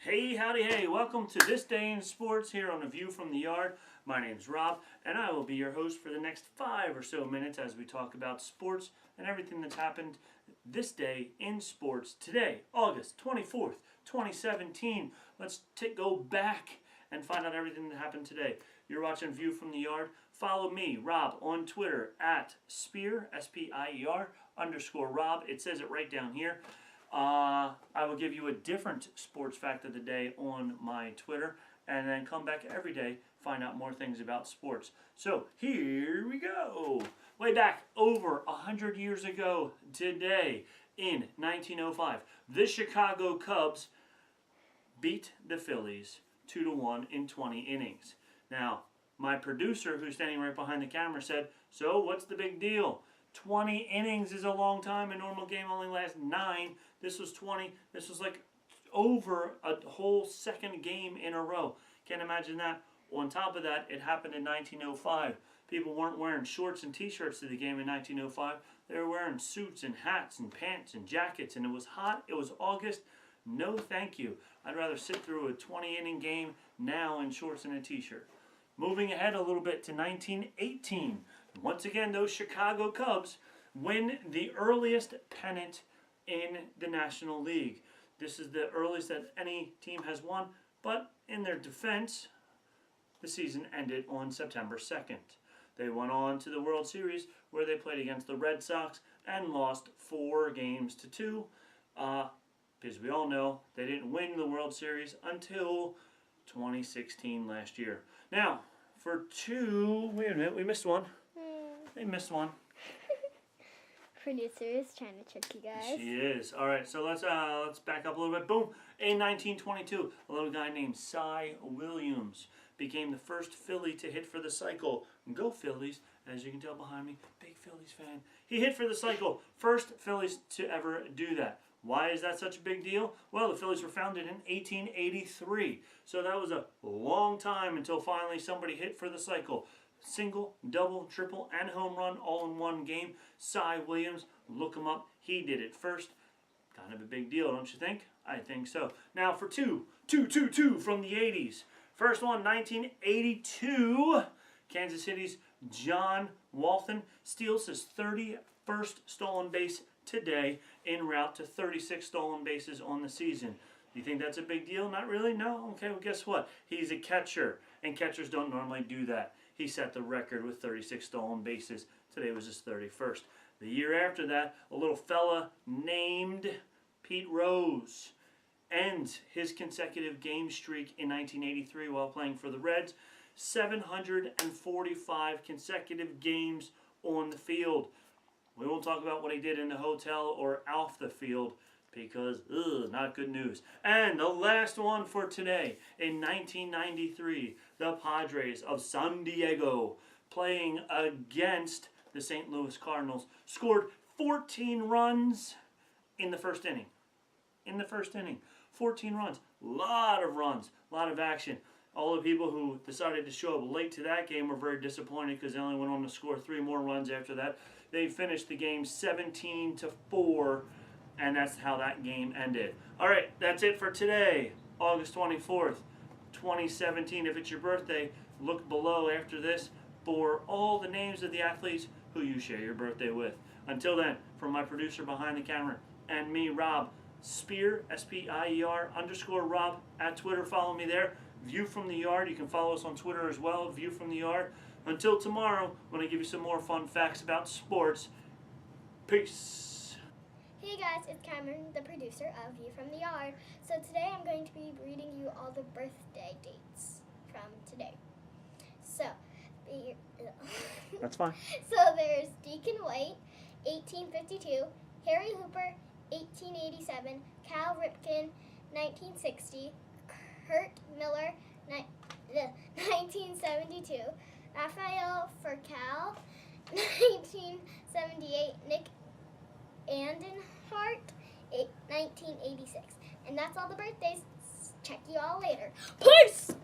Hey, howdy, hey, welcome to This Day in Sports here on A View from the Yard. My name's Rob, and I will be your host for the next 5 or so minutes as we talk about sports and everything that's happened this day in sports today, August 24th, 2017. Let's go back and find out everything that happened today. You're watching View from the Yard. Follow me, Rob, on Twitter at Spear, S-P-I-E-R, _Rob. It says it right down here. I will give you a different sports fact of the day on my Twitter, and then come back every day, find out more things about sports. So here we go. Way back over 100 years ago today, in 1905, the Chicago Cubs beat the Phillies 2-1 in 20 innings. Now, my producer, who's standing right behind the camera, said, "So what's the big deal? 20 innings is a long time. A normal game only lasts 9. This was 20. This was like over a whole second game in a row. Can't imagine that. On top of that, it happened in 1905. People weren't wearing shorts and t-shirts to the game in 1905. They were wearing suits and hats and pants and jackets, and it was hot. It was August. No thank you. I'd rather sit through a 20-inning game now in shorts and a t-shirt. Moving ahead a little bit to 1918. Once again, those Chicago Cubs win the earliest pennant in the National League. This is the earliest that any team has won, but in their defense, the season ended on September 2nd. They went on to the World Series where they played against the Red Sox and lost 4-2. Because we all know they didn't win the World Series until 2016 last year. Now, wait a minute, we missed one. They missed one. Producer is trying to trick you guys. She is. All right, so let's back up a little bit. Boom. In 1922, a little guy named Cy Williams became the first Philly to hit for the cycle. Go Phillies. As you can tell behind me, big Phillies fan. He hit for the cycle. First Phillies to ever do that. Why is that such a big deal? Well, the Phillies were founded in 1883. So that was a long time until finally somebody hit for the cycle. Single, double, triple, and home run all in one game. Cy Williams, look him up. He did it first. Kind of a big deal, don't you think? I think so. Now for two from the 80s. First one, 1982. Kansas City's John Walton steals his 31st stolen base today, en route to 36 stolen bases on the season. Do you think that's a big deal? Not really? No? Okay, well guess what? He's a catcher, and catchers don't normally do that. He set the record with 36 stolen bases. Today was his 31st. The year after that, a little fella named Pete Rose ends his consecutive game streak in 1983 while playing for the Reds. 745 consecutive games on the field. We won't talk about what he did in the hotel or off the field because, not good news. And the last one for today, in 1993, the Padres of San Diego, playing against the St. Louis Cardinals, scored 14 runs in the first inning. 14 runs. Lot of runs. A lot of action. All the people who decided to show up late to that game were very disappointed because they only went on to score 3 more runs after that. They finished the game 17-4, and that's how that game ended. All right, that's it for today, August 24th, 2017. If it's your birthday, look below after this for all the names of the athletes who you share your birthday with. Until then, from my producer behind the camera and me, Rob, Spear, S-P-I-E-R _Rob at Twitter. Follow me there. View from the Yard. You can follow us on Twitter as well, View from the Yard. Until tomorrow, when I give you some more fun facts about sports. Peace. Hey guys, it's Cameron, the producer of View from the Yard. So today I'm going to be reading you all the birthday dates from today. So, That's fine. So there's Deacon White, 1852, Harry Hooper, 1887, Cal Ripken, 1960, Kurt Miller, 1972, Raphael Furcal, 1978, Nick Andenhart, 1986. And that's all the birthdays. Check you all later. Peace!